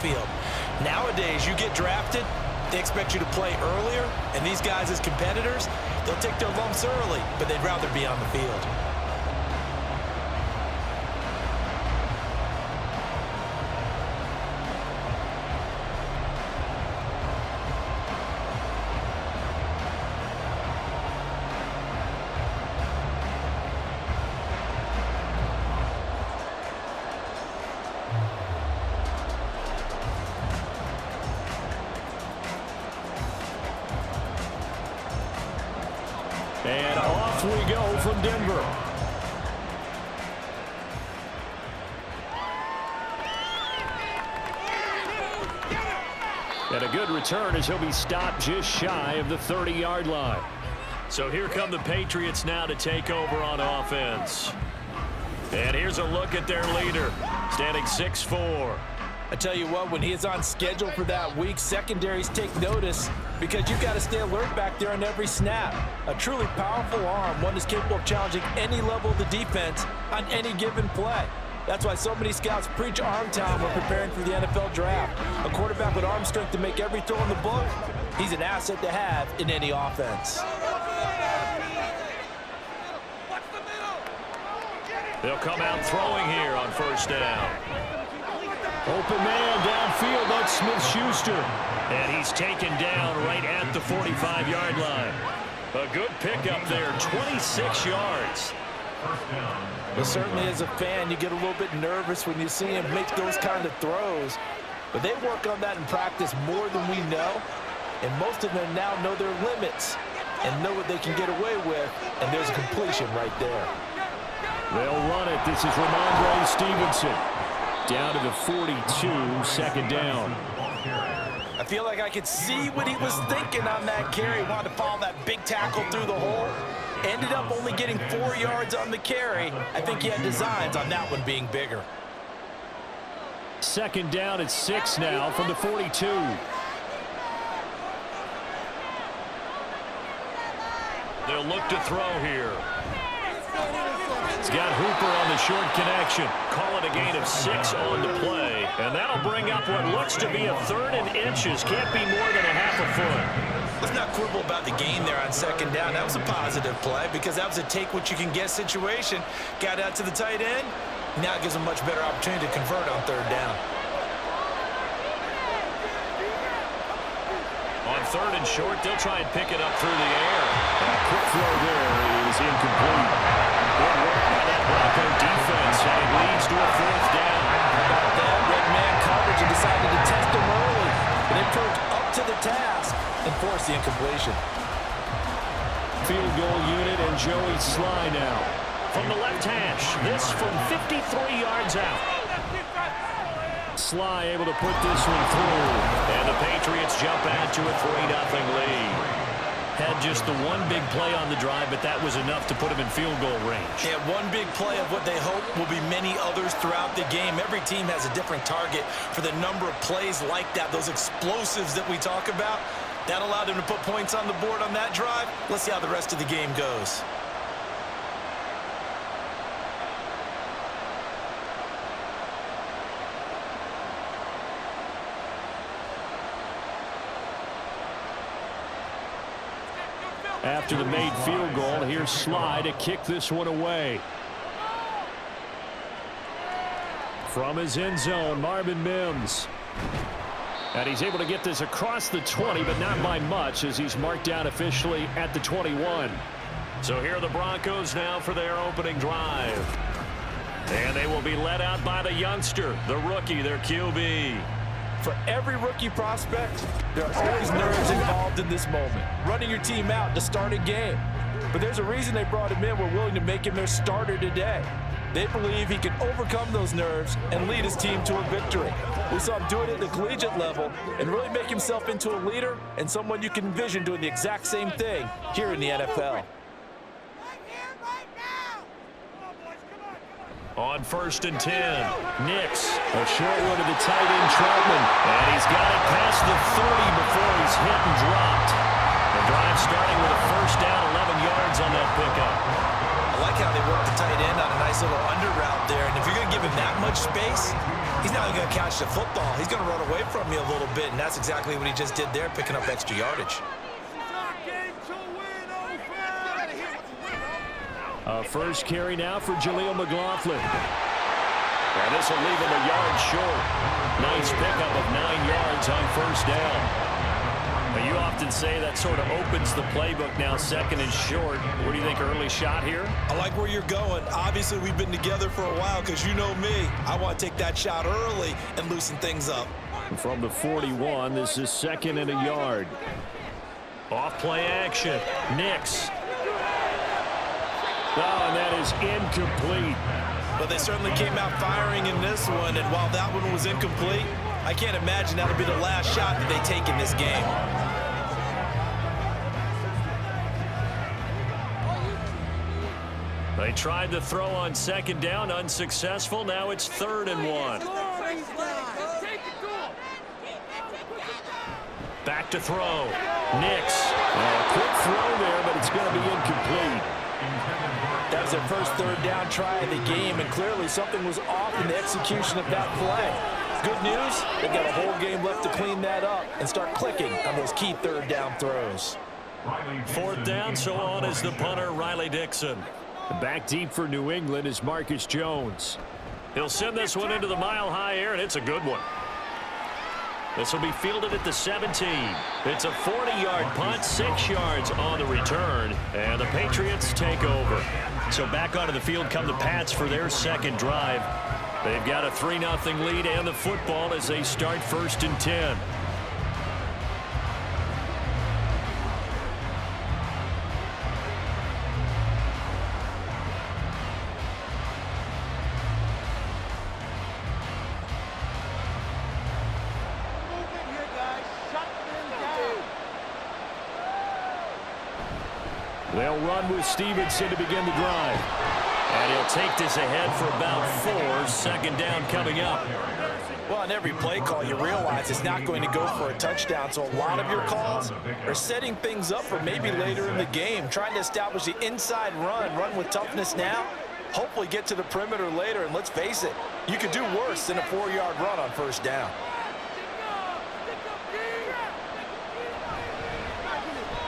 backfield. Nowadays, you get drafted, they expect you to play earlier, and these guys as competitors, they'll take their lumps early, but they'd rather be on the field. And off we go from Denver. And a good return as he'll be stopped just shy of the 30-yard line. So here come the Patriots now to take over on offense. And here's a look at their leader, standing 6'4". I tell you what, when he is on schedule for that week, secondaries take notice because you've got to stay alert back there on every snap. A truly powerful arm, one is capable of challenging any level of the defense on any given play. That's why so many scouts preach arm talent when preparing for the NFL draft. A quarterback with arm strength to make every throw in the book, he's an asset to have in any offense. They'll come out throwing here on first down. Open man downfield, that's Smith-Schuster. And he's taken down right at the 45-yard line. A good pickup there, 26 yards. But certainly as a fan, you get a little bit nervous when you see him make those kind of throws. But they work on that in practice more than we know. And most of them now know their limits and know what they can get away with. And there's a completion right there. They'll run it. This is Ramondre Stevenson. Down to the 42, second down. I feel like I could see what he was thinking on that carry. Wanted to follow that big tackle through the hole. Ended up only getting 4 yards on the carry. I think he had designs on that one being bigger. Second down at 6 now from the 42. They'll look to throw here. He's got Hooper on the short connection. Call it a gain of 6 on the play. And that'll bring up what looks to be a 3rd and inches. Can't be more than a half a foot. Let's not quibble about the gain there on second down. That was a positive play because that was a take-what-you-can-get situation. Got out to the tight end. Now it gives him a much better opportunity to convert on 3rd down. On 3rd and short, they'll try and pick it up through the air. A quick throw there is incomplete. Good work by that Bronco defense, and it leads to a 4th down. How about that? Red man coverage and decided to test him early. But they proved up to the task and forced the incompletion. Field goal unit and Joey Sly now. From the left hash, this from 53 yards out. Sly able to put this one through. And the Patriots jump out to a 3-0 lead. Had just the one big play on the drive, but that was enough to put him in field goal range. Yeah, one big play of what they hope will be many others throughout the game. Every team has a different target for the number of plays like that, those explosives that we talk about. That allowed him to put points on the board on that drive. Let's see how the rest of the game goes. After the made field goal, here's Sly to kick this one away. From his end zone, Marvin Mims. And he's able to get this across the 20, but not by much as he's marked down officially at the 21. So here are the Broncos now for their opening drive. And they will be led out by the youngster, the rookie, their QB. For every rookie prospect, there are always nerves involved in this moment. Running your team out to start a game. But there's a reason they brought him in. We're willing to make him their starter today. They believe he can overcome those nerves and lead his team to a victory. We saw him do it at the collegiate level and really make himself into a leader and someone you can envision doing the exact same thing here in the NFL. On 1st and 10, Nix, a short one to the tight end, Troutman. And he's got it past the 30 before he's hit and dropped. The drive starting with a first down, 11 yards on that pickup. I like how they work the tight end on a nice little under route there. And if you're going to give him that much space, He's not going to catch the football. He's going to run away from you a little bit, and that's exactly what he just did there, picking up extra yardage. First carry now for Jaleel McLaughlin. And this will leave him a yard short. Nice pickup of 9 yards on first down. But you often say that sort of opens the playbook now, second and short. What do you think, early shot here? I like where you're going. Obviously, we've been together for a while because you know me. I want to take that shot early and loosen things up. From the 41, this is second and a yard. Off play action. Nix. Oh, and that is incomplete. But they certainly came out firing in this one, and while that one was incomplete, I can't imagine that'll be the last shot that they take in this game. They tried to throw on second down, unsuccessful. Now it's 3rd and 1. Back to throw. Nix. Quick throw there, but it's going to be incomplete. That was their first 3rd down try of the game, and clearly something was off in the execution of that play. Good news, they've got a whole game left to clean that up and start clicking on those key 3rd down throws. 4th down, so on is the punter, Riley Dixon. Back deep for New England is Marcus Jones. He'll send this one into the mile-high air, and it's a good one. This will be fielded at the 17. It's a 40-yard punt, 6 yards on the return, and the Patriots take over. So back onto the field come the Pats for their second drive. They've got a 3-0 lead and the football as they start 1st and 10. They'll run with Stevenson to begin the drive. And he'll take this ahead for about 4. Second down coming up. Well, on every play call, you realize it's not going to go for a touchdown. So a lot of your calls are setting things up for maybe later in the game, trying to establish the inside run with toughness now, hopefully get to the perimeter later. And let's face it, you could do worse than a 4-yard run on first down.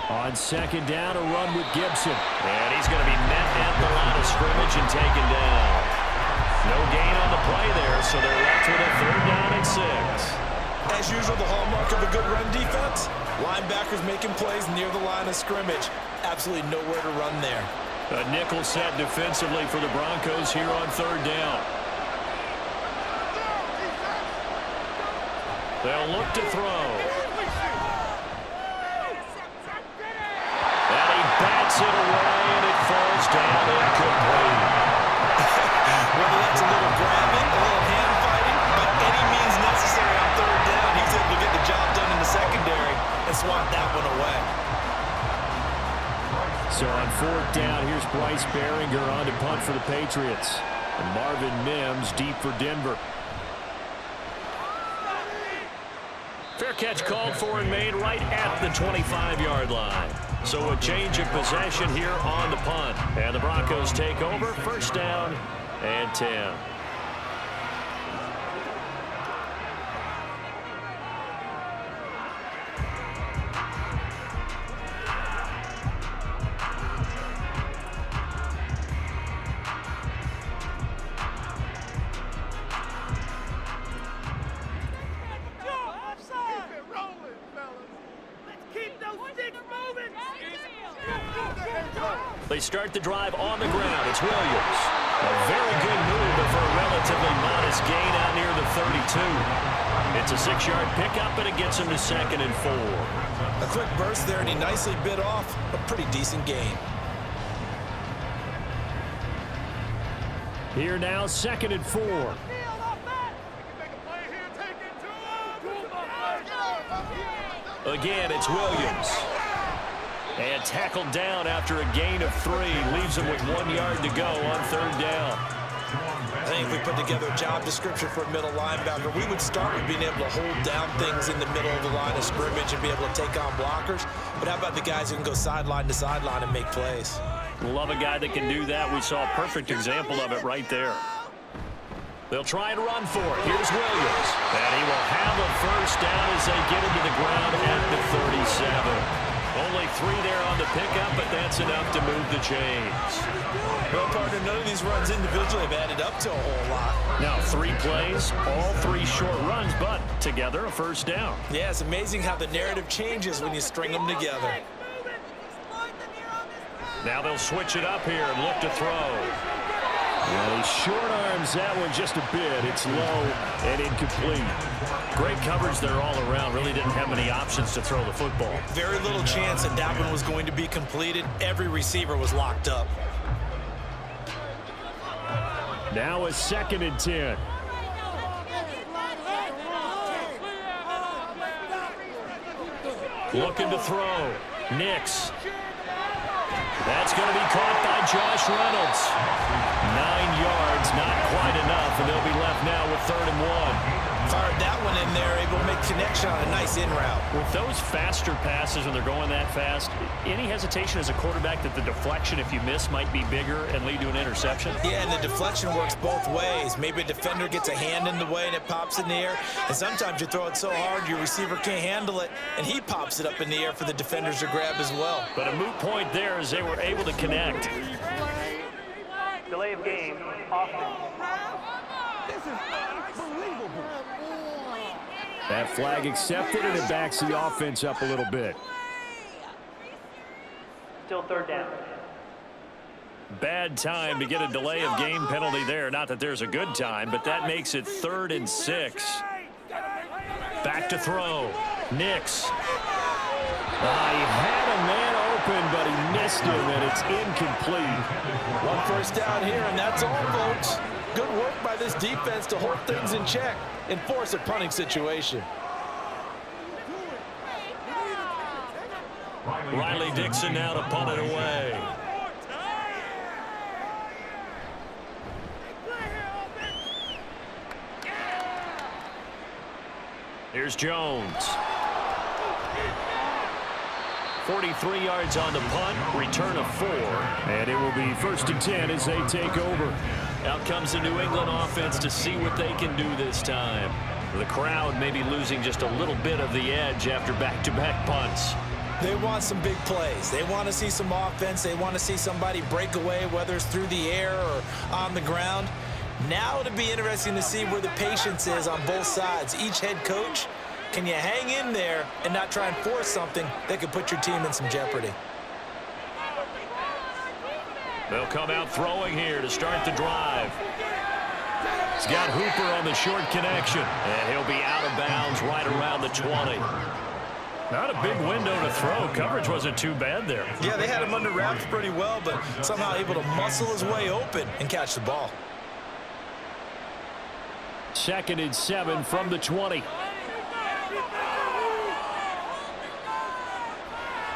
On second down, a run with Gibson. And he's going to be met at the line of scrimmage and taken down. No gain on the play there, so they're left with a 3rd down and 6. As usual, the hallmark of a good run defense, linebackers making plays near the line of scrimmage. Absolutely nowhere to run there. A nickel set defensively for the Broncos here on 3rd down. They'll look to throw. Bats it away, and it falls down incomplete. Whether that's a little grabbing, a little hand fighting, but any means necessary on 3rd down, he's able to get the job done in the secondary and swat that one away. So on 4th down, here's Bryce Behringer on to punt for the Patriots. And Marvin Mims deep for Denver. Fair catch called for and made right at the 25-yard line. So a change of possession here on the punt. And the Broncos take over, 1st down and 10. They start the drive on the ground. It's Williams. A very good move, but for a relatively modest gain out near the 32. It's a 6-yard pickup, and it gets him to 2nd and 4. A quick burst there, and he nicely bit off a pretty decent gain. Here now, 2nd and 4. Again, it's Williams. And tackled down after a gain of 3. Leaves him with 1 yard to go on 3rd down. I think if we put together a job description for a middle linebacker, we would start with being able to hold down things in the middle of the line of scrimmage and be able to take on blockers. But how about the guys who can go sideline to sideline and make plays? Love a guy that can do that. We saw a perfect example of it right there. They'll try and run for it. Here's Williams. And he will have a first down as they get into the ground at the 37. Only 3 there on the pickup, but that's enough to move the chains. Well, partner, none of these runs individually have added up to a whole lot. Now 3 plays, all 3 short runs, but together a first down. Yeah, it's amazing how the narrative changes when you string them together. Now they'll switch it up here and look to throw. Well, he short arms that one just a bit. It's low and incomplete. Great coverage there all around. Really didn't have many options to throw the football. Very little chance that that one was going to be completed. Every receiver was locked up. Now a 2nd and 10. Looking to throw. Nix. That's going to be caught by Josh Reynolds. 9 yards, not quite enough, and they'll be left now with 3rd and 1. Fired that one in there, able to make connection on a nice in route. With those faster passes when they're going that fast, any hesitation as a quarterback that the deflection, if you miss, might be bigger and lead to an interception? Yeah, and the deflection works both ways. Maybe a defender gets a hand in the way and it pops in the air, and sometimes you throw it so hard your receiver can't handle it, and he pops it up in the air for the defenders to grab as well. But a moot point there as they were able to connect. Delay of game, offense. This is unbelievable. That flag accepted, and it backs the offense up a little bit. Still 3rd down. Bad time to get a delay of game penalty there. Not that there's a good time, but that makes it 3rd and 6. Back to throw. Nix. He had a man open, but he missed him, and it's incomplete. 1 first down here, and that's all, folks. Good work by this defense to hold things in check and force a punting situation. Riley Dixon now to punt it away. Here's Jones. 43 yards on the punt, return of 4. And it will be 1st and 10 as they take over. Out comes the New England offense to see what they can do this time. The crowd may be losing just a little bit of the edge after back-to-back punts. They want some big plays. They want to see some offense. They want to see somebody break away, whether it's through the air or on the ground. Now it'll be interesting to see where the patience is on both sides. Each head coach, can you hang in there and not try and force something that could put your team in some jeopardy? They'll come out throwing here to start the drive. He's got Hooper on the short connection, and he'll be out of bounds right around the 20. Not a big window to throw. Coverage wasn't too bad there. Yeah, they had him under wraps pretty well, but somehow able to muscle his way open and catch the ball. 2nd and 7 from the 20.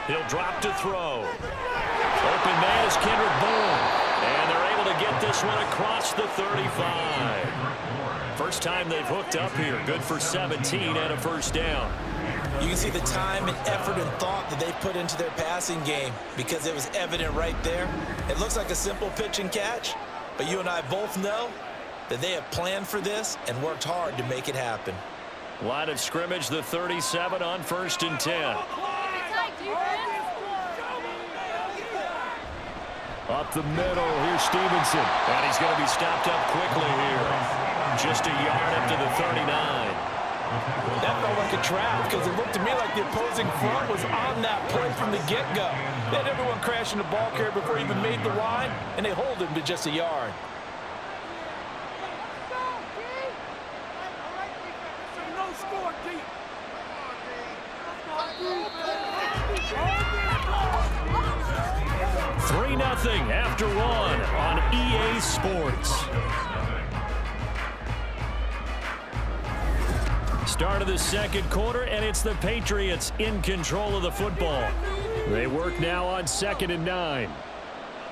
He'll drop to throw. Open man is Kendrick Bourne. And they're able to get this one across the 35. First time they've hooked up here. Good for 17 and a first down. You can see the time and effort and thought that they put into their passing game because it was evident right there. It looks like a simple pitch and catch, but you and I both know that they have planned for this and worked hard to make it happen. Line of scrimmage, the 37 on 1st and 10. Up the middle, here's Stevenson. And he's going to be stopped up quickly here. Just a yard up to the 39. That felt like a trap because it looked to me like the opposing front was on that play from the get-go. They had everyone crashing the ball carrier before he even made the line, and they hold him to just a yard. No score, D. 3-0 after 1 on EA Sports. Start of the 2nd quarter, and it's the Patriots in control of the football. They work now on 2nd and 9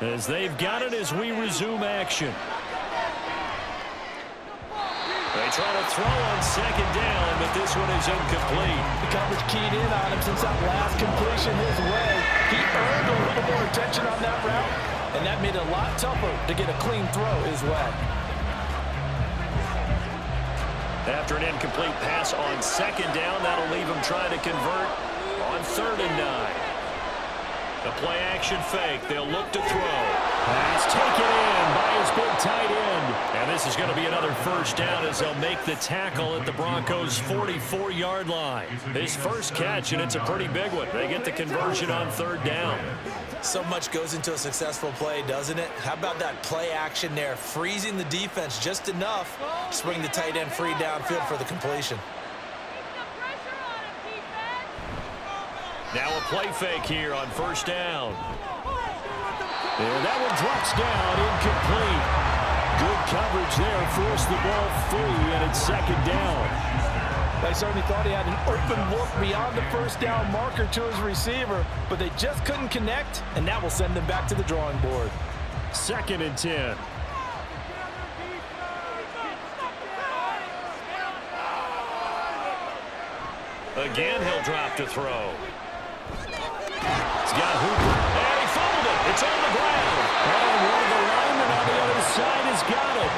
as they've got it as we resume action. They try to throw on 2nd down, but this one is incomplete. The coverage keyed in on him since that last completion his way. He earned a little more attention on that route, and that made it a lot tougher to get a clean throw his way. After an incomplete pass on second down, that'll leave him trying to convert on 3rd and 9. The play action fake. They'll look to throw. Pass taken in by his big tight end. And this is going to be another first down as they'll make the tackle at the Broncos' 44-yard line. His first catch, and it's a pretty big one. They get the conversion on 3rd down. So much goes into a successful play, doesn't it? How about that play action there? Freezing the defense just enough to swing the tight end free downfield for the completion. Now a play fake here on 1st down. And that one drops down, incomplete. Good coverage there, forced the ball free, and it's 2nd down. They certainly thought he had an open look beyond the 1st down marker to his receiver, but they just couldn't connect, and that will send them back to the drawing board. 2nd and 10. Again, he'll drop to throw. He's got Hooper, and he fumbled it. It's on the ground. And one of the linemen on the other side has got it.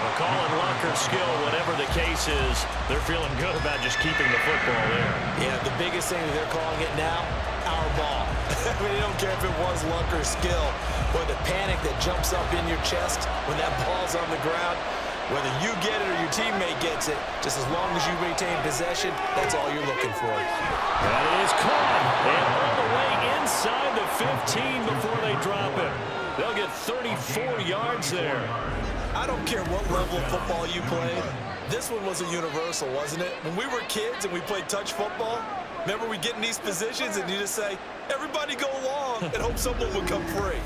Well, calling luck or skill, whatever the case is, they're feeling good about just keeping the football there. Yeah, the biggest thing that they're calling it now, our ball. I mean, they don't care if it was luck or skill, or the panic that jumps up in your chest when that ball's on the ground. Whether you get it or your teammate gets it, just as long as you retain possession, that's all you're looking for. That is caught, and all the way inside the 15 before they drop it. They'll get 34 yards there. I don't care what level of football you played. This one was a universal, wasn't it? When we were kids and we played touch football, remember we get in these positions and you just say, everybody go along, and hope someone would come free.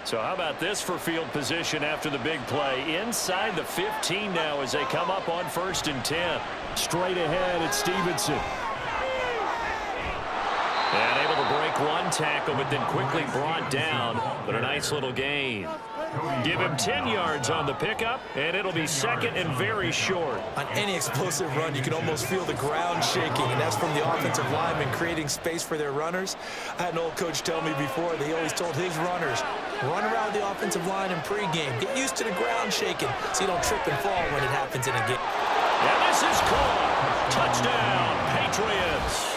So how about this for field position after the big play? Inside the 15 now as they come up on 1st and 10. Straight ahead, it's Stevenson. And able to break one tackle, but then quickly brought down. But a nice little gain. Give him 10 yards on the pickup, and it'll be 2nd and very short. On any explosive run, you can almost feel the ground shaking, and that's from the offensive linemen creating space for their runners. I had an old coach tell me before, they always told his runners, run around the offensive line in pregame. Get used to the ground shaking so you don't trip and fall when it happens in a game. And this is caught. Touchdown, Patriots.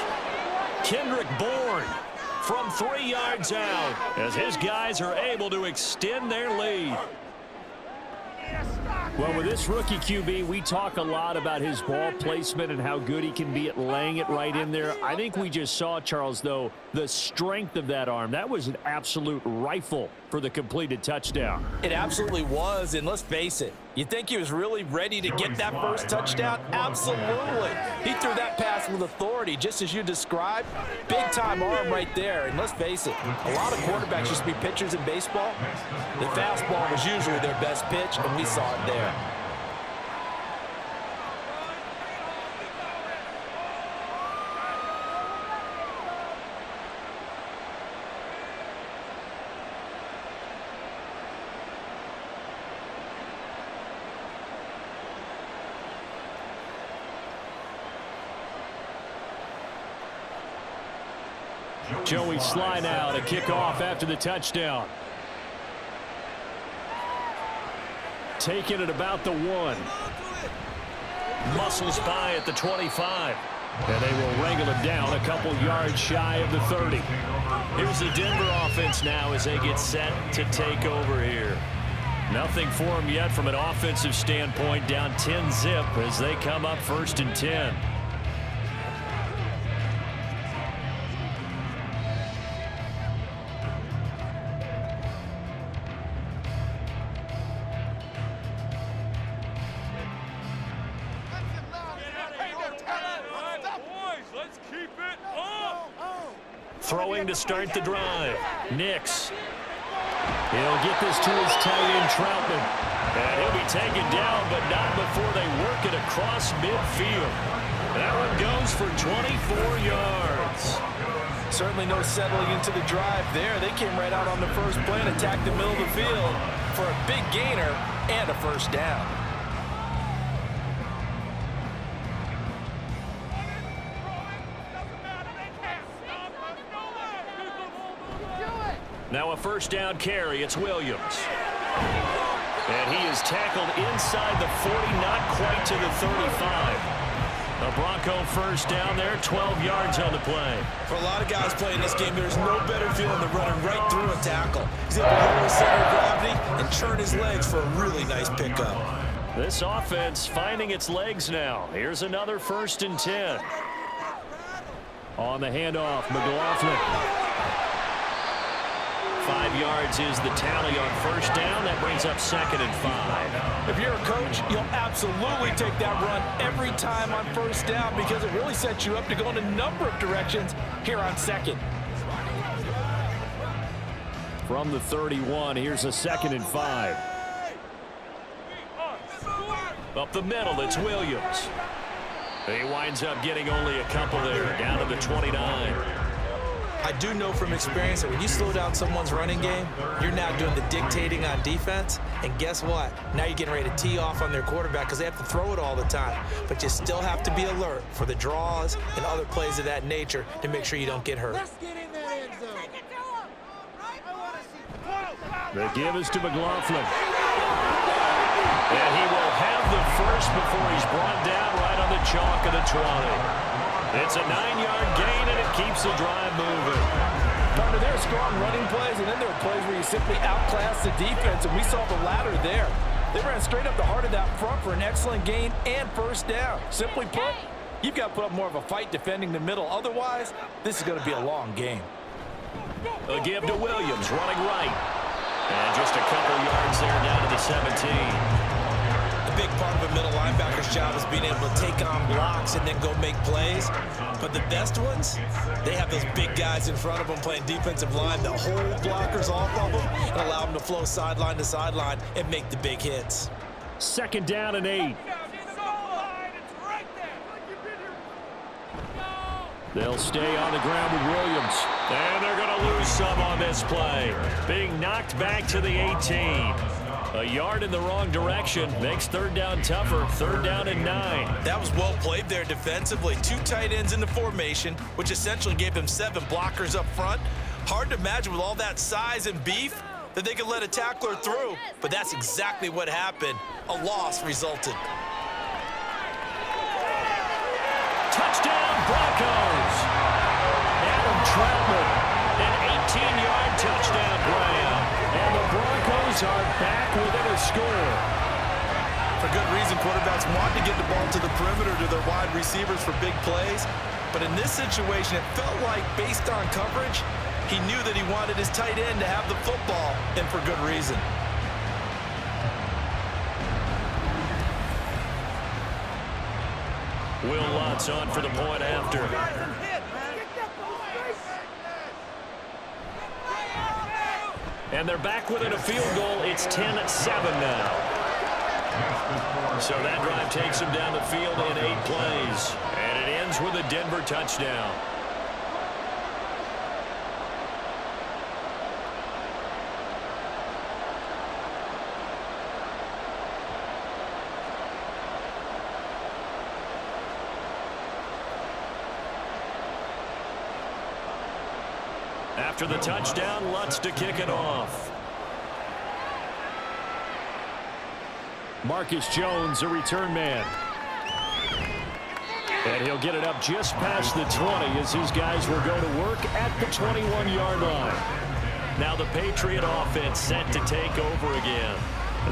Kendrick Bourne from 3 yards out as his guys are able to extend their lead. Well, with this rookie QB, we talk a lot about his ball placement and how good he can be at laying it right in there. I think we just saw, Charles, though, the strength of that arm. That was an absolute rifle for the completed touchdown. It absolutely was, and let's face it, you think he was really ready to get that first touchdown? Absolutely. He threw that pass with authority, just as you described. Big-time arm right there, and let's face it, a lot of quarterbacks used to be pitchers in baseball. The fastball was usually their best pitch, and we saw it there. Joey Sly now to kick off after the touchdown. Taking it about the 1. Muscles by at the 25. And they will wrangle it down a couple yards shy of the 30. Here's the Denver offense now as they get set to take over here. Nothing for them yet from an offensive standpoint, down 10-zip as they come up 1st and 10. Throwing to start the drive. Nix. He'll get this to his tight end, Troutman. And he'll be taken down, but not before they work it across midfield. That one goes for 24 yards. Certainly no settling into the drive there. They came right out on the first play and attacked the middle of the field for a big gainer and a first down. Now a first down carry. It's Williams. And he is tackled inside the 40, not quite to the 35. A Bronco first down there, 12 yards on the play. For a lot of guys playing this game, there's no better feeling than running right through a tackle. He's able to lower his center of gravity and turn his legs for a really nice pickup. This offense finding its legs now. Here's another 1st and 10. On the handoff, McLaughlin. 5 yards is the tally on first down. That brings up 2nd and 5. If you're a coach, you'll absolutely take that run every time on first down because it really sets you up to go in a number of directions here on 2nd. From the 31, here's a 2nd and 5. Up the middle, it's Williams. He winds up getting only a couple there, down to the 29. I do know from experience that when you slow down someone's running game, you're now doing the dictating on defense. And guess what? Now you're getting ready to tee off on their quarterback because they have to throw it all the time. But you still have to be alert for the draws and other plays of that nature to make sure you don't get hurt. Let's get in that end zone. The give is to McLaughlin. And he will have the first before he's brought down right on the chalk of the 20. It's a 9-yard gain, and it keeps the drive moving. Partner, there are strong running plays, and then there are plays where you simply outclass the defense, and we saw the latter there. They ran straight up the heart of that front for an excellent gain and first down. Simply put, you've got to put up more of a fight defending the middle. Otherwise, this is going to be a long game. A give to Williams, running right. And just a couple yards there down to the 17. A big part of a middle linebacker's job is being able to take on blocks and then go make plays. But the best ones, they have those big guys in front of them playing defensive line that hold blockers off of them and allow them to flow sideline to sideline and make the big hits. 2nd down and 8. They'll stay on the ground with Williams. And they're going to lose some on this play. Being knocked back to the 18. A yard in the wrong direction makes 3rd down tougher. 3rd down and 9. That was well played there defensively. 2 tight ends in the formation, which essentially gave them 7 blockers up front. Hard to imagine with all that size and beef that they could let a tackler through. But that's exactly what happened. A loss resulted. Touchdown, Broncos. Adam Troutman, an 18-yard touchdown grab. And the Broncos are back within a score. For good reason, quarterbacks want to get the ball to the perimeter to their wide receivers for big plays. But in this situation, it felt like, based on coverage, he knew that he wanted his tight end to have the football, and for good reason. Will Lutz on for the point after. And they're back within a field goal. It's 10-7 now. So that drive takes them down the field in 8 plays. And it ends with a Denver touchdown. After the touchdown, Lutz to kick it off. Marcus Jones, a return man. And he'll get it up just past the 20 as these guys will go to work at the 21-yard line. Now the Patriot offense set to take over again.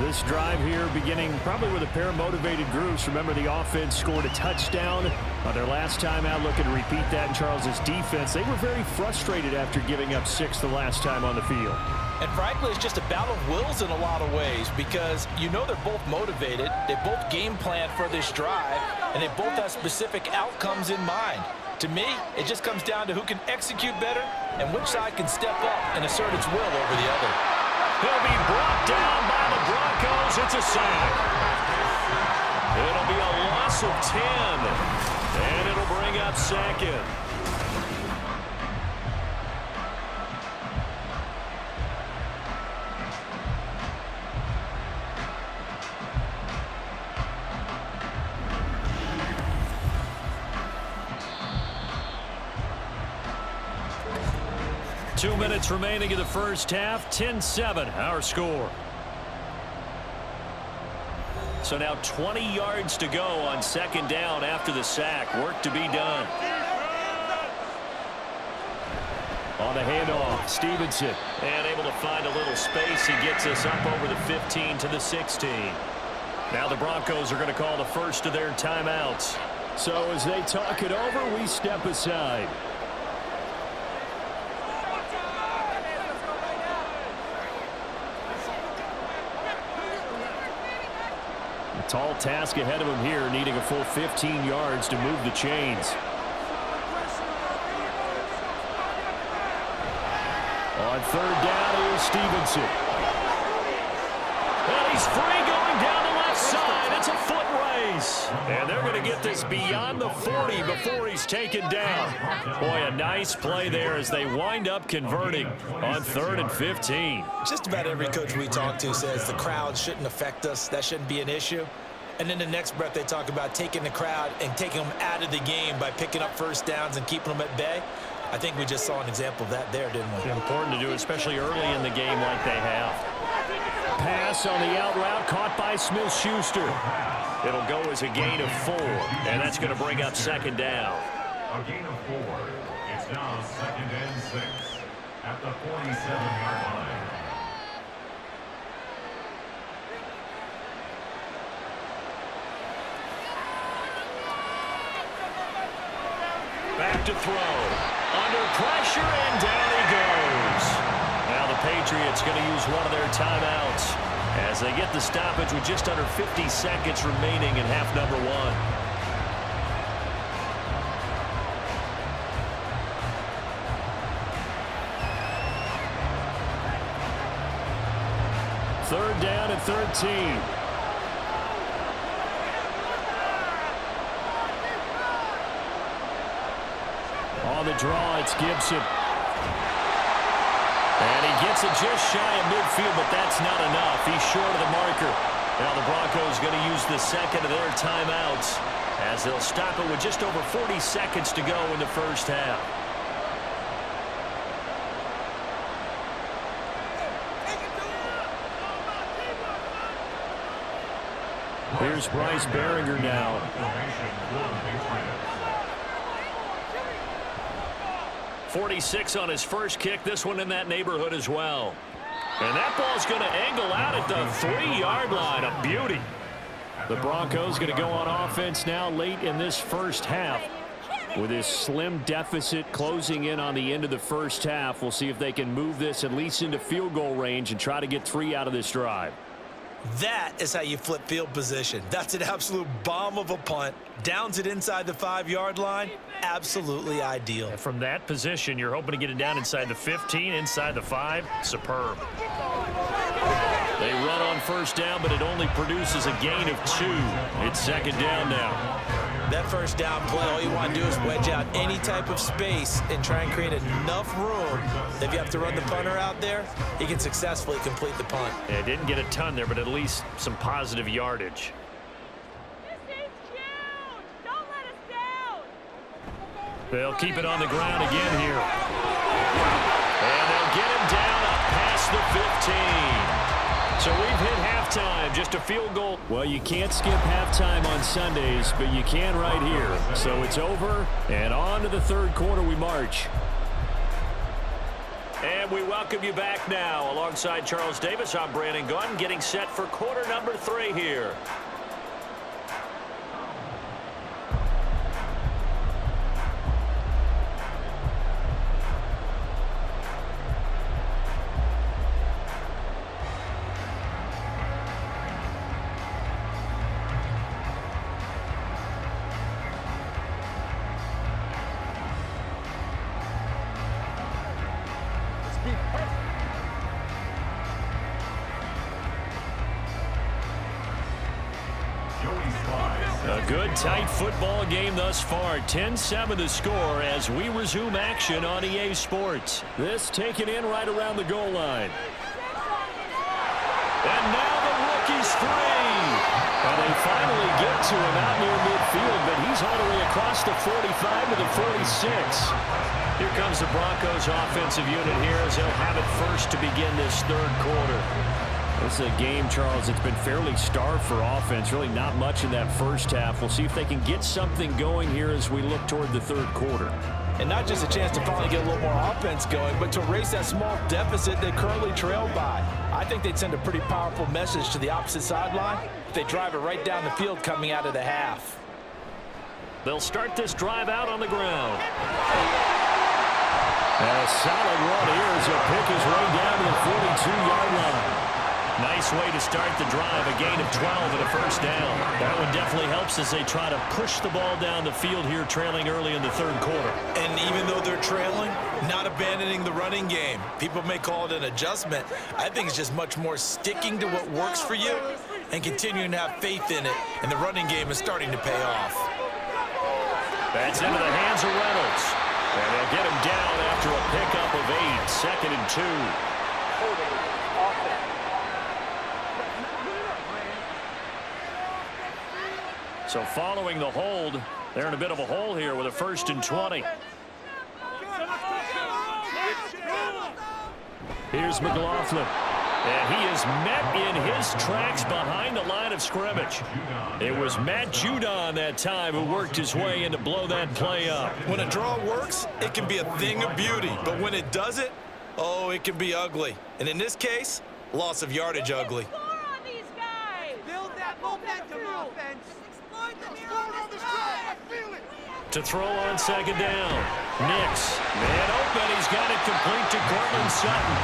This drive here beginning probably with a pair of motivated groups. Remember, the offense scored a touchdown on their last time out, looking to repeat that in Charles's defense. They were very frustrated after giving up 6 the last time on the field. And frankly, it's just a battle of wills in a lot of ways because you know they're both motivated, they both game plan for this drive, and they both have specific outcomes in mind. To me, it just comes down to who can execute better and which side can step up and assert its will over the other. He'll be brought down by the Broncos. It's a sack. It'll be a loss of 10, and it'll bring up 2nd. 2 minutes remaining in the first half. 10-7, our score. So now 20 yards to go on second down after the sack. Work to be done. On the handoff, Stevenson. And able to find a little space. He gets us up over the 15 to the 16. Now the Broncos are going to call the first of their timeouts. So as they talk it over, we step aside. A tall task ahead of him here, needing a full 15 yards to move the chains. On third down is Stevenson. And he's free going down the left side. It's a foot race. And they're going to get this beyond the 40 before he's taken down. Boy, a nice play there as they wind up converting on 3rd and 15. Just about every coach we talk to says the crowd shouldn't affect us. That shouldn't be an issue. And in the next breath, they talk about taking the crowd and taking them out of the game by picking up first downs and keeping them at bay. I think we just saw an example of that there, didn't we? Important to do, especially early in the game like they have. Pass on the out route, caught by Smith-Schuster. It'll go as a gain of 4, and that's going to bring up second down. A gain of 4. It's now 2nd and 6 at the 47-yard line. Back to throw. Under pressure, and down he goes. Now the Patriots going to use one of their timeouts as they get the stoppage with just under 50 seconds remaining in half number 1. Third down and 13. On the draw, it's Gibson. And he gets it just shy of midfield, but that's not enough. He's short of the marker. Now the Broncos going to use the second of their timeouts as they'll stop it with just over 40 seconds to go in the first half. Here's Bryce Behringer now. 46 on his first kick. This one in that neighborhood as well. And that ball's going to angle out at the 3-yard line. A beauty. The Broncos going to go on offense now late in this first half. With this slim deficit closing in on the end of the first half, we'll see if they can move this at least into field goal range and try to get 3 out of this drive. That is how you flip field position. That's an absolute bomb of a punt. Downs it inside the 5-yard line. Absolutely ideal. And from that position, you're hoping to get it down inside the 15, inside the 5. Superb. They run on first down, but it only produces a gain of 2. It's second down now. That first down play, all you want to do is wedge out any type of space and try and create enough room that if you have to run the punter out there, he can successfully complete the punt. Yeah, didn't get a ton there, but at least some positive yardage. They'll keep it on the ground again here. And they'll get him down up past the 15. So we've hit halftime, just a field goal. Well, you can't skip halftime on Sundays, but you can right here. So it's over, and on to the third quarter we march. And we welcome you back now. Alongside Charles Davis, I'm Brandon Gunn, getting set for quarter number 3 here. A good, tight football game thus far. 10-7 the score as we resume action on EA Sports. This taken in right around the goal line. And now the rookie's free. And they finally get to him out near midfield, but he's all the way across the 45 to the 46. Here comes the Broncos offensive unit here as they'll have it first to begin this third quarter. This is a game, Charles, it's been fairly starved for offense. Really not much in that first half. We'll see if they can get something going here as we look toward the third quarter. And not just a chance to finally get a little more offense going, but to erase that small deficit they currently trailed by. I think they'd send a pretty powerful message to the opposite sideline if they drive it right down the field coming out of the half. They'll start this drive out on the ground. And a solid run here as he'll pick his way down to the 42-yard line. Nice way to start the drive, a gain of 12 and a first down. That one definitely helps as they try to push the ball down the field here, trailing early in the third quarter. And even though they're trailing, not abandoning the running game. People may call it an adjustment. I think it's just much more sticking to what works for you and continuing to have faith in it. And the running game is starting to pay off. That's into the hands of Reynolds. And they'll get him down after a pickup of 8, 2nd and 2. So following the hold, they're in a bit of a hole here with a 1st and 20. Here's McLaughlin. And he is met in his tracks behind the line of scrimmage. It was Matt Judon that time who worked his way in to blow that play up. When a draw works, it can be a thing of beauty. But when it doesn't, oh, it can be ugly. And in this case, loss of yardage ugly. Build that momentum offense. To throw on 2nd down. Nix. Man open. He's got it complete to Cortland Sutton.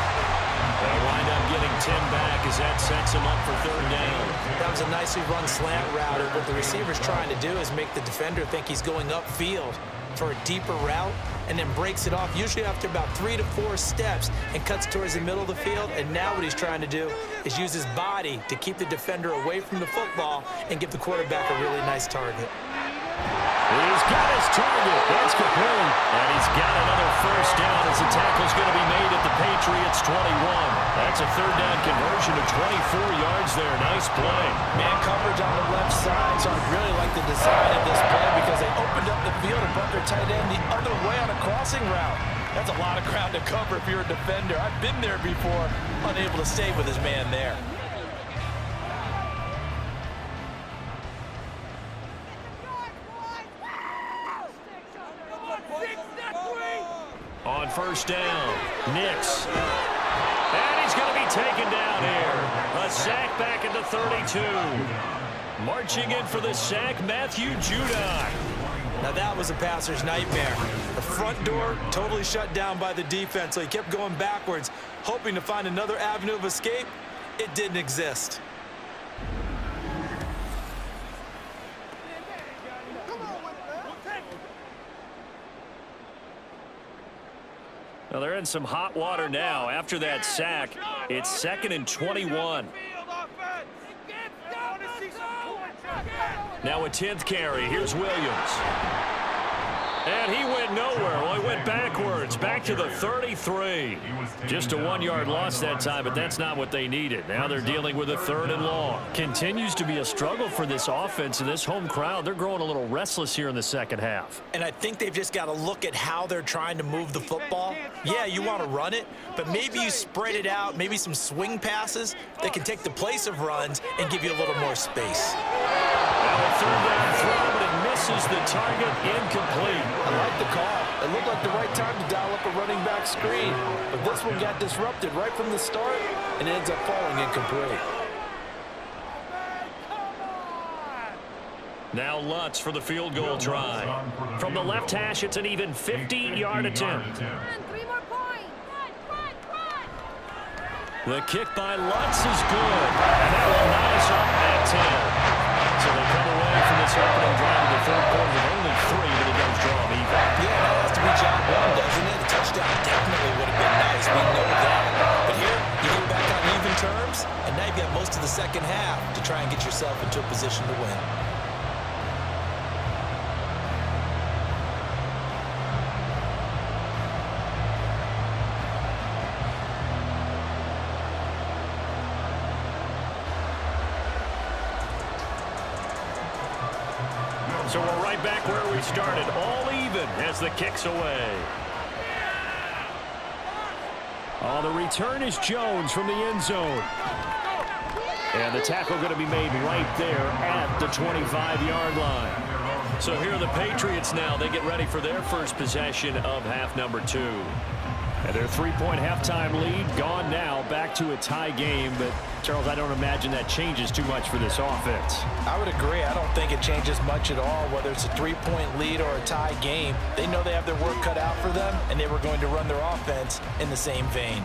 They'll wind up getting 10 back as that sets him up for 3rd down. That was a nicely run slant route. What the receiver's trying to do is make the defender think he's going upfield for a deeper route and then breaks it off, usually after about 3 to 4 steps, and cuts towards the middle of the field. And now what he's trying to do is use his body to keep the defender away from the football and give the quarterback a really nice target. He's got his target. That's complete. And he's got another first down as the tackle's going to be made at the Patriots 21. That's a 3rd down conversion of 24 yards there. Nice play. Man coverage on the left side, so I really like the design of this play because they opened up the field and brought their tight end the other way on a crossing route. That's a lot of ground to cover if you're a defender. I've been there before, unable to stay with his man there. On 1st down, Nix. And he's going to be taken down here. A sack back at the 32. Marching in for the sack, Matthew Judon. Now that was a passer's nightmare. The front door totally shut down by the defense, so he kept going backwards, hoping to find another avenue of escape. It didn't exist. Well, they're in some hot water now. After that sack, it's 2nd and 21. Now a 10th carry. Here's Williams. And he went nowhere. Well, he went backwards, back to the 33. Just a 1-yard loss that time, but that's not what they needed. Now they're dealing with a 3rd and long. Continues to be a struggle for this offense and this home crowd. They're growing a little restless here in the second half. And I think they've just got to look at how they're trying to move the football. Yeah, you want to run it, but maybe you spread it out, maybe some swing passes that can take the place of runs and give you a little more space. Now a 3rd down throw, but it misses the target, incomplete. I like the call. It looked like the right time to dial up a running back screen. But this one got disrupted right from the start, and it ends up falling incomplete. Now Lutz for the field goal try. From the left hash, it's an even 50-yard attempt. 3 more points. Run. The kick by Lutz is good. And that will knock us up at 10. So they come away from this opening drive in the third quarter with only 3, but it does draw them even. Yeah, that has to be job one, doesn't it? A touchdown definitely would have been nice. We know that. But here, you get back on even terms, and now you've got most of the second half to try and get yourself into a position to win. So we're right back where we started, all even as the kick's away. Oh, the return is Jones from the end zone. And the tackle going to be made right there at the 25-yard line. So here are the Patriots now. They get ready for their first possession of half number 2. And their 3-point halftime lead gone now, back to a tie game. But, Charles, I don't imagine that changes too much for this offense. I would agree. I don't think it changes much at all, whether it's a 3-point lead or a tie game. They know they have their work cut out for them, and they were going to run their offense in the same vein.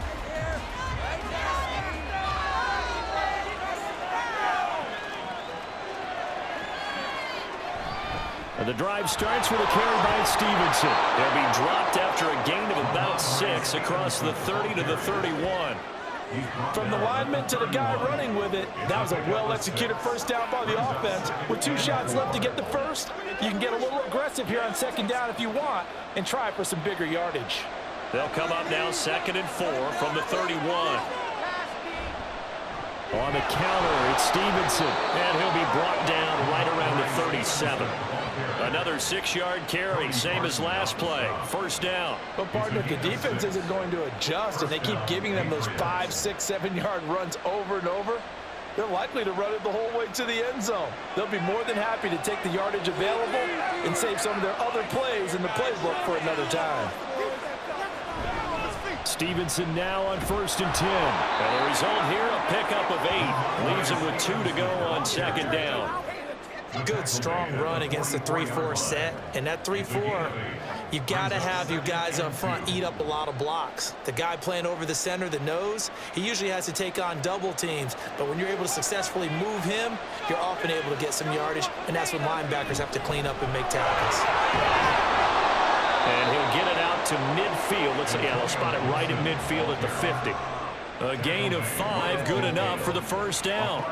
The drive starts with a carry by Stevenson. They'll be dropped after a gain of about 6 across the 30 to the 31. From the lineman to the guy running with it, that was a well-executed first down by the offense. With 2 shots left to get the first, you can get a little aggressive here on second down if you want and try for some bigger yardage. They'll come up now 2nd and 4 from the 31. On the counter, it's Stevenson, and he'll be brought down right around the 37. Another 6-yard carry, same as last play. First down. But, partner, if the defense isn't going to adjust and they keep giving them those 5, 6, 7-yard runs over and over, they're likely to run it the whole way to the end zone. They'll be more than happy to take the yardage available and save some of their other plays in the playbook for another time. Stevenson now on 1st and 10. And the result here, a pickup of 8. Leaves him with 2 to go on 2nd down. Good, strong run against the 3-4 set. And that 3-4, you've got to have your guys up front eat up a lot of blocks. The guy playing over the center, the nose, he usually has to take on double teams. But when you're able to successfully move him, you're often able to get some yardage. And that's when linebackers have to clean up and make tackles. And he'll get it out to midfield. Let's see, yeah, they'll spot it right at midfield at the 50. A gain of 5, good enough for the first down.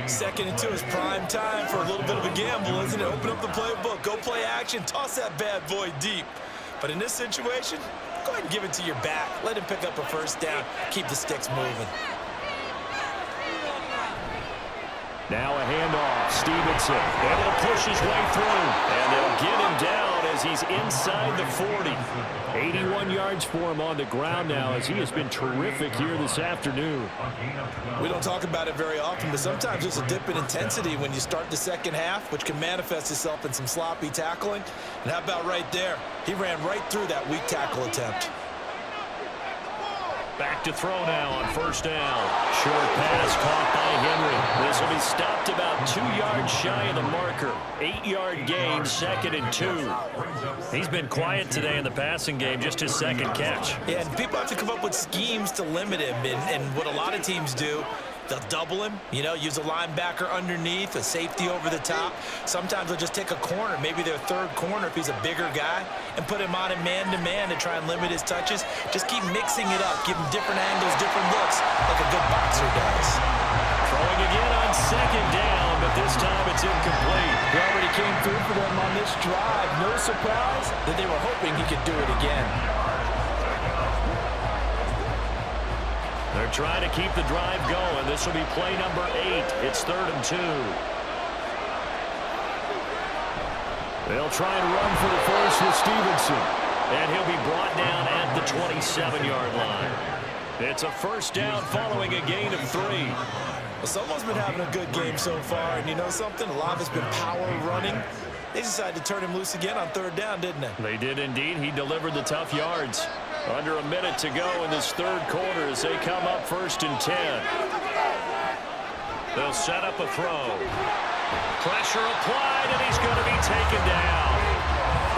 2nd and 2 is prime time for a little bit of a gamble, isn't it? Open up the playbook, go play action, toss that bad boy deep. But in this situation, go ahead and give it to your back. Let him pick up a first down, keep the sticks moving. Now a handoff. Stevenson able to push his way through. And they'll get him down as he's inside the 40. 81 yards for him on the ground now as he has been terrific here this afternoon. We don't talk about it very often, but sometimes there's a dip in intensity when you start the second half, which can manifest itself in some sloppy tackling. And how about right there? He ran right through that weak tackle attempt. Back to throw now on first down. Short pass caught by Henry. This will be stopped about 2 yards shy of the marker. 8-yard gain, 2nd and 2. He's been quiet today in the passing game, just his 2nd catch. Yeah, and people have to come up with schemes to limit him. And what a lot of teams do, they'll double him, use a linebacker underneath, a safety over the top. Sometimes they'll just take a corner, maybe their 3rd corner if he's a bigger guy, and put him on a man-to-man to try and limit his touches. Just keep mixing it up, give him different angles, different looks, like a good boxer does. Throwing again on 2nd down, but this time it's incomplete. He already came through for them on this drive. No surprise that they were hoping he could do it again. They're trying to keep the drive going. This will be play number 8. It's 3rd and 2. They'll try and run for the first with Stevenson. And he'll be brought down at the 27-yard line. It's a first down following a gain of 3. Well, someone's been having a good game so far. And you know something? A lot of it's been power running. They decided to turn him loose again on 3rd down, didn't they? They did indeed. He delivered the tough yards. Under a minute to go in this 3rd quarter as they come up 1st and 10. They'll set up a throw. Pressure applied, and he's going to be taken down.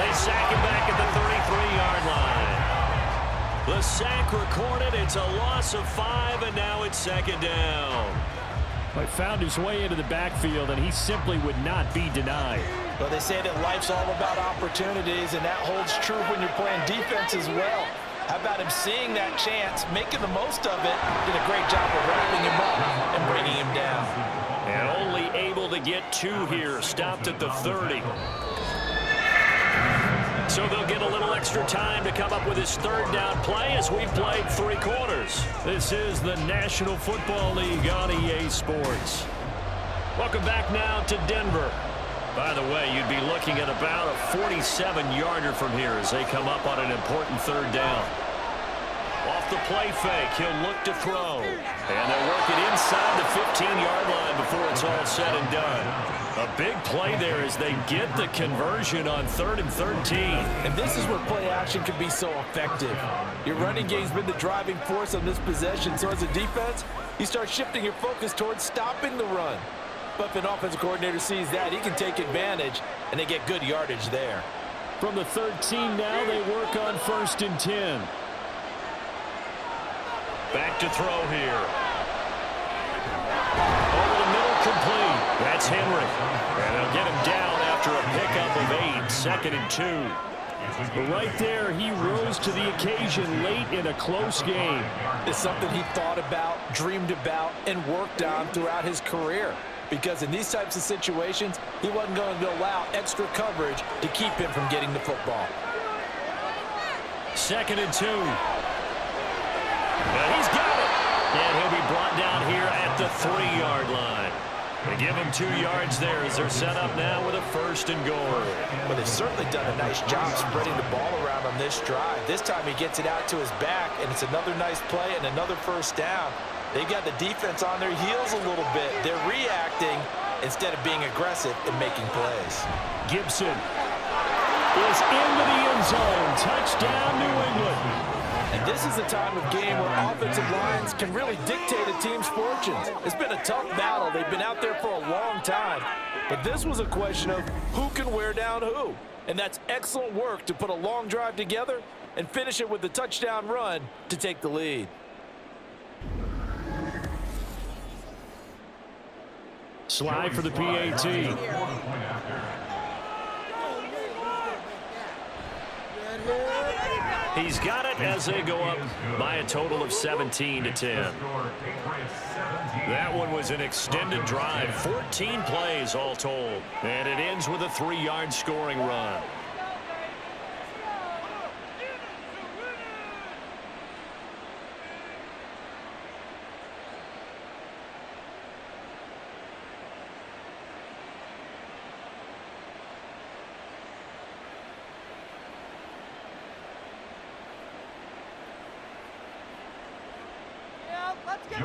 They sack him back at the 33-yard line. The sack recorded. It's a loss of 5, and now it's 2nd down. He found his way into the backfield, and he simply would not be denied. Well, they say that life's all about opportunities, and that holds true when you're playing defense as well. How about him seeing that chance, making the most of it, did a great job of wrapping him up and bringing him down. And only able to get 2 here, stopped at the 30. So they'll get a little extra time to come up with his 3rd down play as we've played 3 quarters. This is the National Football League on EA Sports. Welcome back now to Denver. By the way, you'd be looking at about a 47-yarder from here as they come up on an important 3rd down. Off the play fake, he'll look to throw. And they'll work it inside the 15-yard line before it's all said and done. A big play there as they get the conversion on 3rd and 13. And this is where play action can be so effective. Your running game's been the driving force on this possession, so as a defense, you start shifting your focus towards stopping the run. But if an offensive coordinator sees that, he can take advantage, and they get good yardage there. From the 13 now, they work on 1st and 10. Back to throw here. Over the middle, complete. That's Henry. And they'll get him down after a pickup of 8, 2nd and 2. But right there, he rose to the occasion late in a close game. It's something he thought about, dreamed about, and worked on throughout his career. Because in these types of situations, he wasn't going to allow extra coverage to keep him from getting the football. 2nd and 2. And he's got it. And he'll be brought down here at the 3-yard line. They give him 2 yards there as they're set up now with a 1st and goal. But they've certainly done a nice job spreading the ball around on this drive. This time he gets it out to his back, and it's another nice play and another 1st down. They got the defense on their heels a little bit. They're reacting instead of being aggressive and making plays. Gibson is into the end zone. Touchdown, New England. And this is the time of game where offensive lines can really dictate a team's fortunes. It's been a tough battle. They've been out there for a long time. But this was a question of who can wear down who. And that's excellent work to put a long drive together and finish it with a touchdown run to take the lead. Slide for the PAT. He's got it as they go up by a total of 17-10. That one was an extended drive, 14 plays all told. And it ends with a 3-yard scoring run.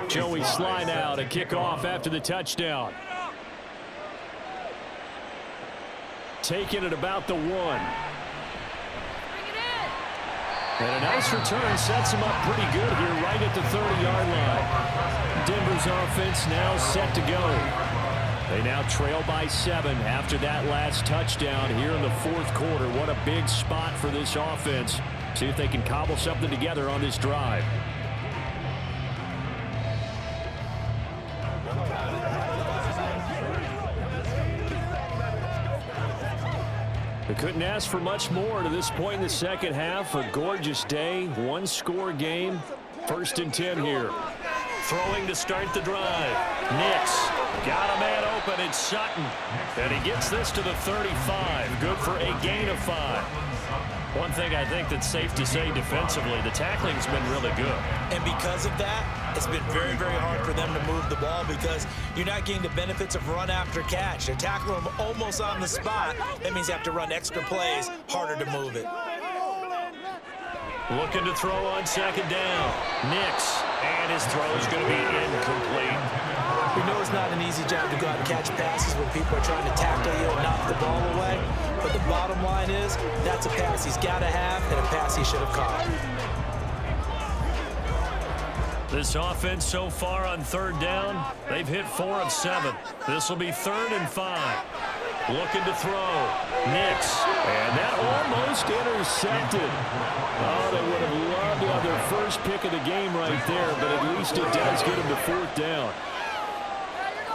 Joey slide out and kick off after the touchdown. Taking it about the 1. And a nice return sets him up pretty good here right at the 30-yard line. Denver's offense now set to go. They now trail by 7 after that last touchdown here in the 4th quarter. What a big spot for this offense. See if they can cobble something together on this drive. They couldn't ask for much more to this point in the second half. A gorgeous day, 1-score game. 1st and 10 here. Throwing to start the drive. Nix got a man open. It's Sutton. And he gets this to the 35. Good for a gain of 5. One thing I think that's safe to say defensively, the tackling's been really good. And because of that, it's been very, very hard for them to move the ball because you're not getting the benefits of run after catch. They're tackling them almost on the spot. That means you have to run extra plays, harder to move it. Looking to throw on 2nd down. Nix, and his throw is going to be incomplete. We know it's not an easy job to go out and catch passes when people are trying to tackle you and knock the ball away. But the bottom line is, that's a pass he's got to have and a pass he should have caught. This offense so far on 3rd down, they've hit 4 of 7. This will be 3rd and 5. Looking to throw. Nix. And that almost intercepted. Oh, they would have loved to have their first pick of the game right there, but at least it does get them to 4th down.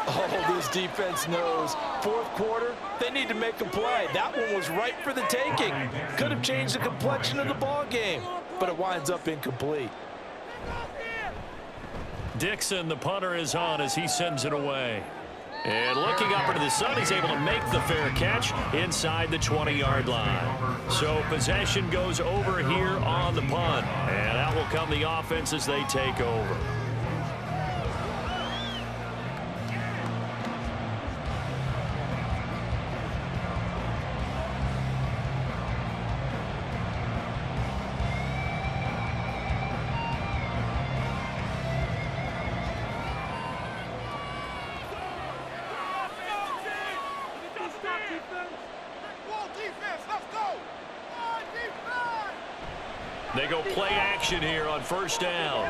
Oh, this defense knows. 4th quarter, they need to make a play. That one was right for the taking. Could have changed the complexion of the ball game, but it winds up incomplete. Dixon, the punter, is on as he sends it away. And looking up into the sun, he's able to make the fair catch inside the 20-yard line. So possession goes over here on the punt. And out will come the offense as they take over. They go play action here on first down.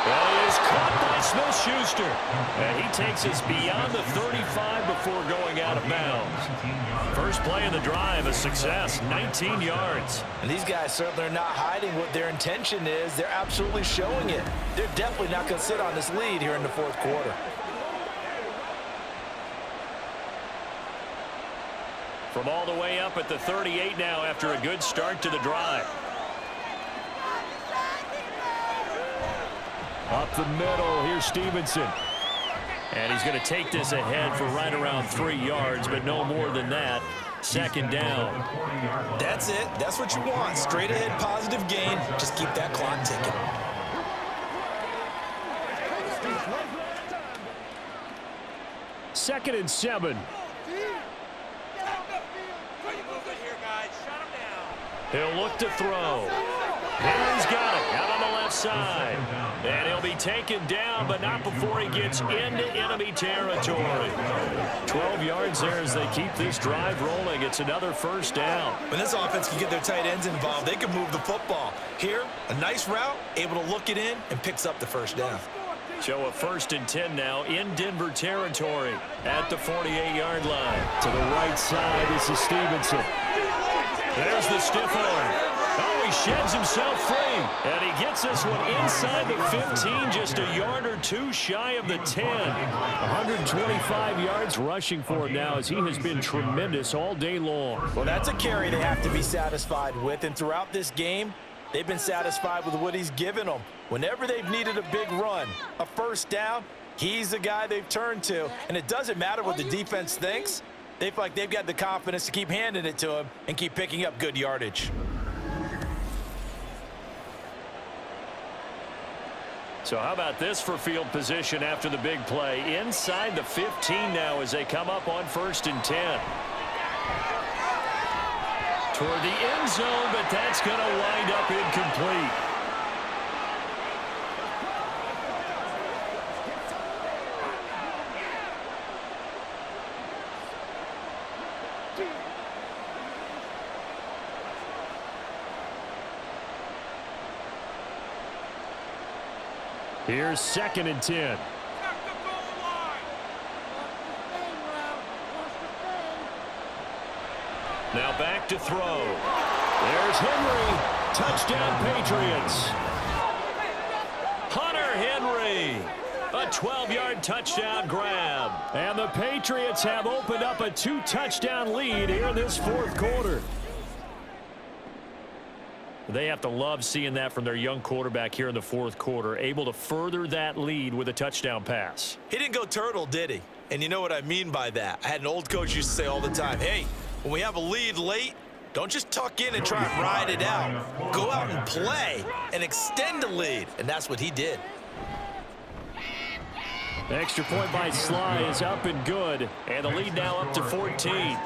Well, he is caught by Smith-Schuster. And he takes us beyond the 35 before going out of bounds. First play of the drive, a success, 19 yards. And these guys certainly are not hiding what their intention is. They're absolutely showing it. They're definitely not going to sit on this lead here in the fourth quarter. From all the way up at the 38 now after a good start to the drive. Up the middle, here's Stevenson. And he's going to take this ahead for right around 3 yards, but no more than that. Second down. That's it. That's what you want. Straight ahead, positive gain. Just keep that clock ticking. Second and 7. He'll look to throw. Henry's got it out on the left side. And he'll be taken down, but not before he gets into enemy territory. 12 yards there as they keep this drive rolling. It's another first down. When this offense can get their tight ends involved, they can move the football. Here, a nice route, able to look it in, and picks up the first down. So a 1st and 10 now in Denver territory at the 48-yard line. To the right side, this is Stevenson. There's the stiff arm. Oh, he sheds himself free. And he gets this one inside the 15, just a yard or two shy of the 10. 125 yards rushing for him now as he has been tremendous all day long. Well, that's a carry they have to be satisfied with. And throughout this game, they've been satisfied with what he's given them. Whenever they've needed a big run, a first down, he's the guy they've turned to. And it doesn't matter what the defense thinks. They feel like they've got the confidence to keep handing it to him and keep picking up good yardage. So how about this for field position after the big play? Inside the 15 now as they come up on 1st and 10. Toward the end zone, but that's going to wind up incomplete. Here's 2nd and 10. Now back to throw. There's Henry. Touchdown, Patriots. Hunter Henry. A 12-yard touchdown grab. And the Patriots have opened up a 2-touchdown lead here in this fourth quarter. They have to love seeing that from their young quarterback here in the fourth quarter, able to further that lead with a touchdown pass. He didn't go turtle, did he? And you know what I mean by that. I had an old coach used to say all the time, hey, when we have a lead late, don't just tuck in and try and ride it out. Go out and play and extend the lead. And that's what he did. The extra point by Sly is up and good. And the lead now up to 14.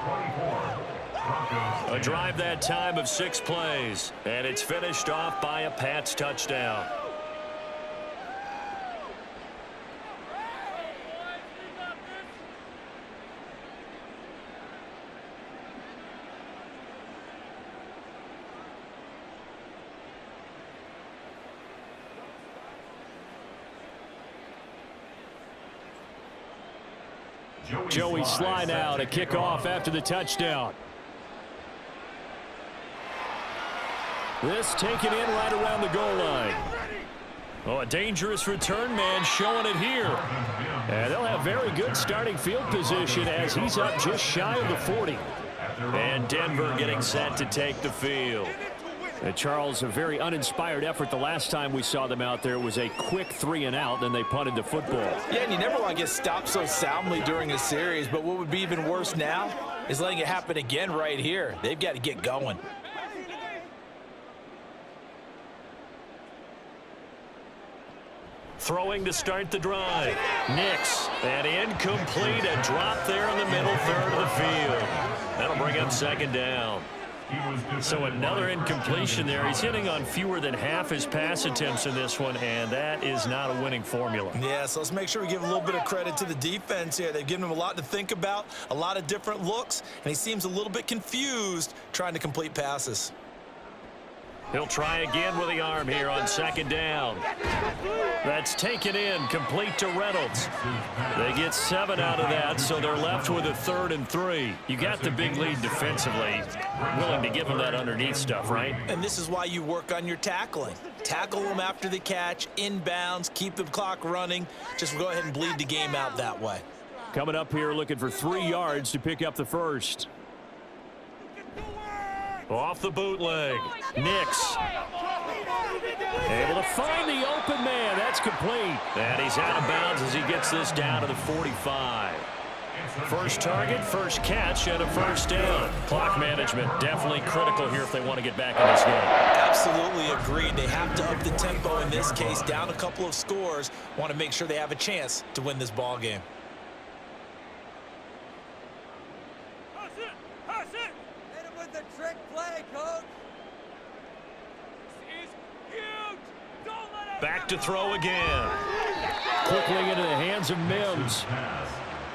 A drive that time of 6 plays. And it's finished off by a Pats touchdown. Joey Sly now to kick off after the touchdown. This taken in right around the goal line. Oh, a dangerous return man showing it here. And they'll have very good starting field position as he's up just shy of the 40. And Denver getting set to take the field. And Charles, a very uninspired effort the last time we saw them out there. It was a quick 3-and-out, then they punted the football. Yeah, and you never want to get stopped so soundly during a series, but what would be even worse now is letting it happen again right here. They've got to get going. Throwing to start the drive. Nix, and incomplete. A drop there in the middle third of the field. That'll bring up 2nd down. So another incompletion there. He's hitting on fewer than half his pass attempts in this one, and that is not a winning formula. Yeah, so let's make sure we give a little bit of credit to the defense here. They've given him a lot to think about, a lot of different looks, and he seems a little bit confused trying to complete passes. He'll try again with the arm here on second down. That's taken in, complete to Reynolds. They get 7 out of that, so they're left with a 3rd and 3. You got the big lead defensively. Willing to give them that underneath stuff, right? And this is why you work on your tackling. Tackle them after the catch, inbounds, keep the clock running. Just go ahead and bleed the game out that way. Coming up here looking for 3 yards to pick up the first. Off the bootleg. Nix. Able to find the open man. That's complete. And he's out of bounds as he gets this down to the 45. First target, first catch, and a first down. Clock management definitely critical here if they want to get back in this game. Absolutely agreed. They have to up the tempo in this case, down a couple of scores. Want to make sure they have a chance to win this ball game. Trick play, coach. This is huge. Don't let it Back to throw again. Quickly into the hands of Mims.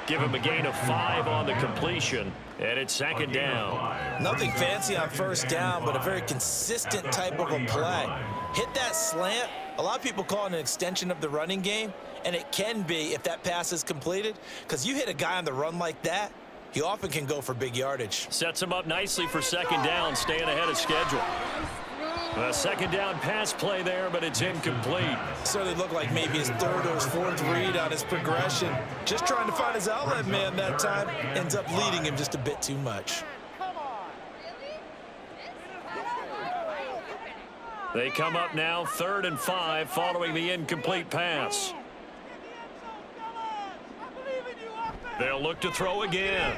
Give him a gain of 5 on the completion, and it's second down. Nothing fancy on first down, but a very consistent type of a play. Hit that slant. A lot of people call it an extension of the running game, and it can be if that pass is completed, because you hit a guy on the run like that, he often can go for big yardage. Sets him up nicely for second down, staying ahead of schedule. A second down pass play there, but it's incomplete. Certainly looked like maybe his 3rd or his 4th read on his progression. Just trying to find his outlet man that time. Ends up leading him just a bit too much. They come up now 3rd and 5 following the incomplete pass. They'll look to throw again.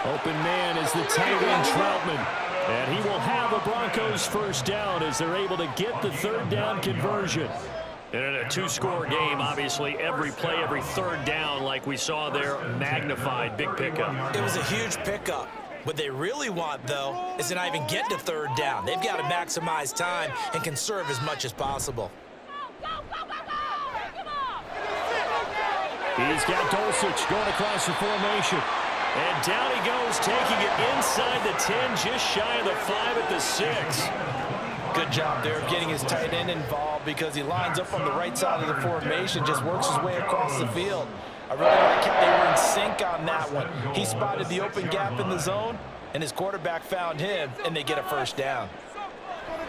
Open man is the tight end Troutman. And he will have a Broncos first down as they're able to get the 3rd down conversion. And in a 2-score game, obviously, every play, every 3rd down, like we saw there, magnified, big pickup. It was a huge pickup. What they really want, though, is to not even get to 3rd down. They've got to maximize time and conserve as much as possible. He's got Dulcich going across the formation. And down he goes, taking it inside the 10, just shy of the 5 at the 6. Good job there of getting his tight end involved because he lines up on the right side of the formation, just works his way across the field. I really like how they were in sync on that one. He spotted the open gap in the zone, and his quarterback found him, and they get a first down.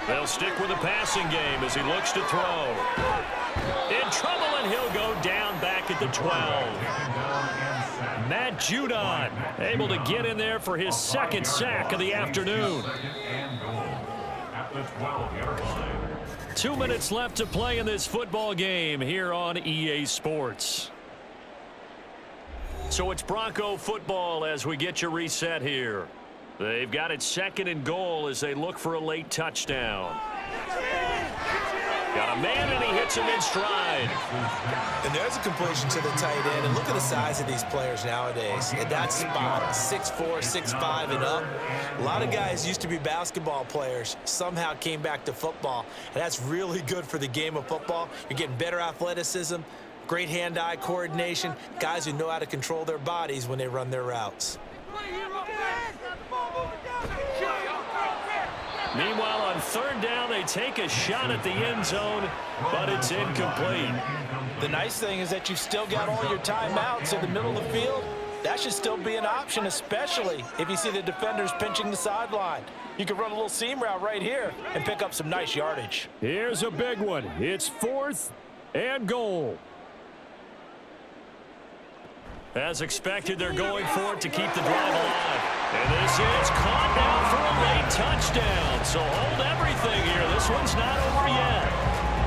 They'll stick with the passing game as he looks to throw. In trouble, and he'll go down back at the 12. Matt Judon able to get in there for his 2nd sack of the afternoon. 2 minutes left to play in this football game here on EA Sports. So it's Bronco football as we get you reset here. They've got it 2nd and goal as they look for a late touchdown. Got a man, and he hits him in stride. And there's a completion to the tight end. And look at the size of these players nowadays. At that spot, 6'4", 6'5", and up. A lot of guys used to be basketball players, somehow came back to football. And that's really good for the game of football. You're getting better athleticism, great hand-eye coordination, guys who know how to control their bodies when they run their routes. Meanwhile, on 3rd down, they take a shot at the end zone, but it's incomplete. The nice thing is that you've still got all your timeouts in the middle of the field. That should still be an option, especially if you see the defenders pinching the sideline. You can run a little seam route right here and pick up some nice yardage. Here's a big one. It's 4th and goal. As expected, they're going for it to keep the drive alive. And this is caught down for a late touchdown. So hold everything here. This one's not over yet.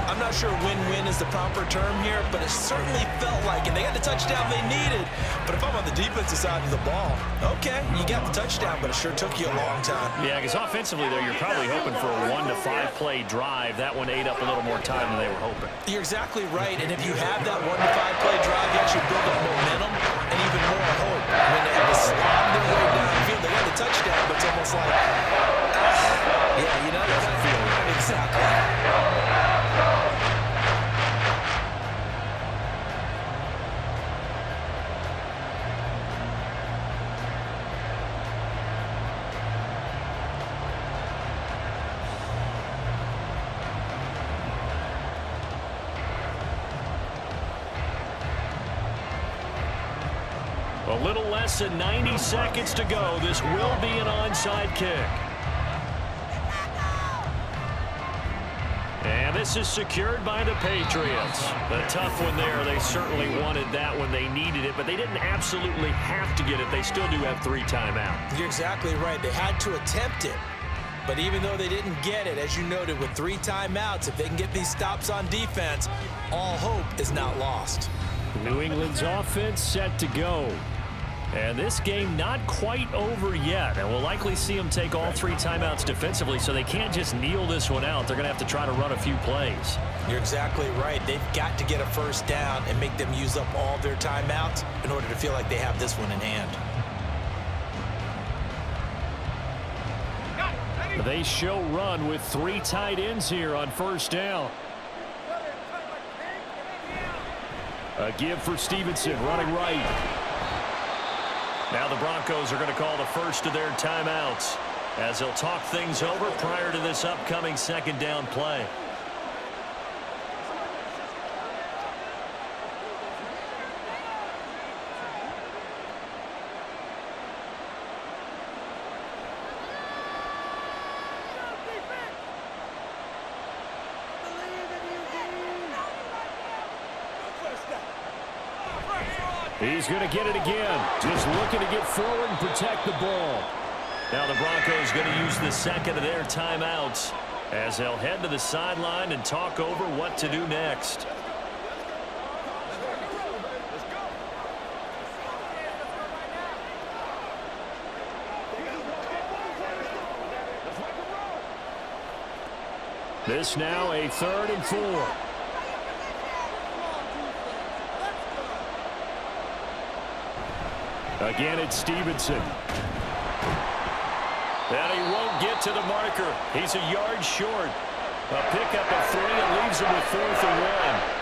I'm not sure win-win is the proper term here, but it certainly felt like it. They got the touchdown they needed. But if I'm on the defensive side of the ball, okay, you got the touchdown, but it sure took you a long time. Yeah, because offensively there, you're probably hoping for a 1 to 5 play drive. That one ate up a little more time than they were hoping. You're exactly right, and if you have that 1 to 5 play drive, you actually build up momentum and even more hope. When they have to slog their way down the field, they got the touchdown, but it's almost like A little less than 90 seconds to go. This will be an onside kick. And this is secured by the Patriots. A tough one there. They certainly wanted that when they needed it, but they didn't absolutely have to get it. They still do have 3 timeouts. You're exactly right. They had to attempt it. But even though they didn't get it, as you noted, with 3 timeouts, if they can get these stops on defense, all hope is not lost. New England's offense set to go. And this game not quite over yet. And we'll likely see them take all 3 timeouts defensively, so they can't just kneel this one out. They're going to have to try to run a few plays. You're exactly right. They've got to get a first down and make them use up all their timeouts in order to feel like they have this one in hand. They show run with 3 tight ends here on first down. A give for Stevenson, running right. Now the Broncos are going to call the first of their timeouts as they'll talk things over prior to this upcoming second down play. He's going to get it again. Just looking to get forward and protect the ball. Now the Broncos going to use the second of their timeouts as they'll head to the sideline and talk over what to do next. This now a 3rd and 4. Again, it's Stevenson. And he won't get to the marker. He's a yard short. A pickup of 3 and leaves him with 4th and 1.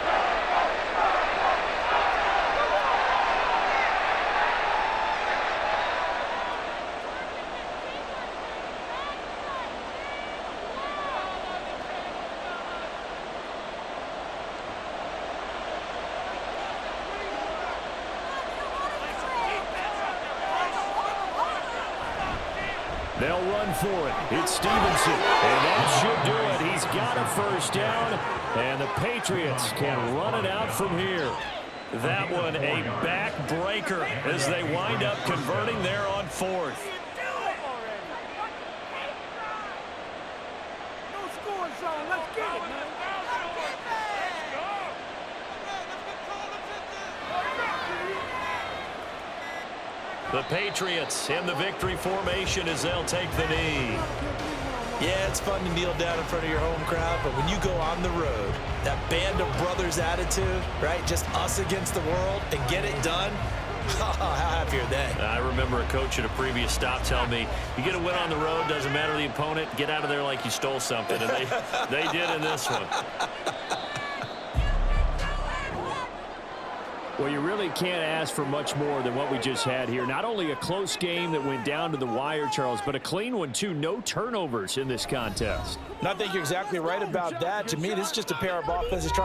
They'll run for it. It's Stevenson. And that should do it. He's got a first down. And the Patriots can run it out from here. That one a backbreaker as they wind up converting there on 4th. No scoring zone. Let's get it, man. The Patriots in the victory formation as they'll take the knee. Yeah, it's fun to kneel down in front of your home crowd, but when you go on the road, that band of brothers attitude, right, just us against the world and get it done, how happy are they? I remember a coach at a previous stop telling me, you get a win on the road, doesn't matter the opponent, get out of there like you stole something. And they did in this one. Well, you really can't ask for much more than what we just had here. Not only a close game that went down to the wire, Charles, but a clean one, too. No turnovers in this contest. And I think you're exactly right about that. To me, this is just a pair of offenses trying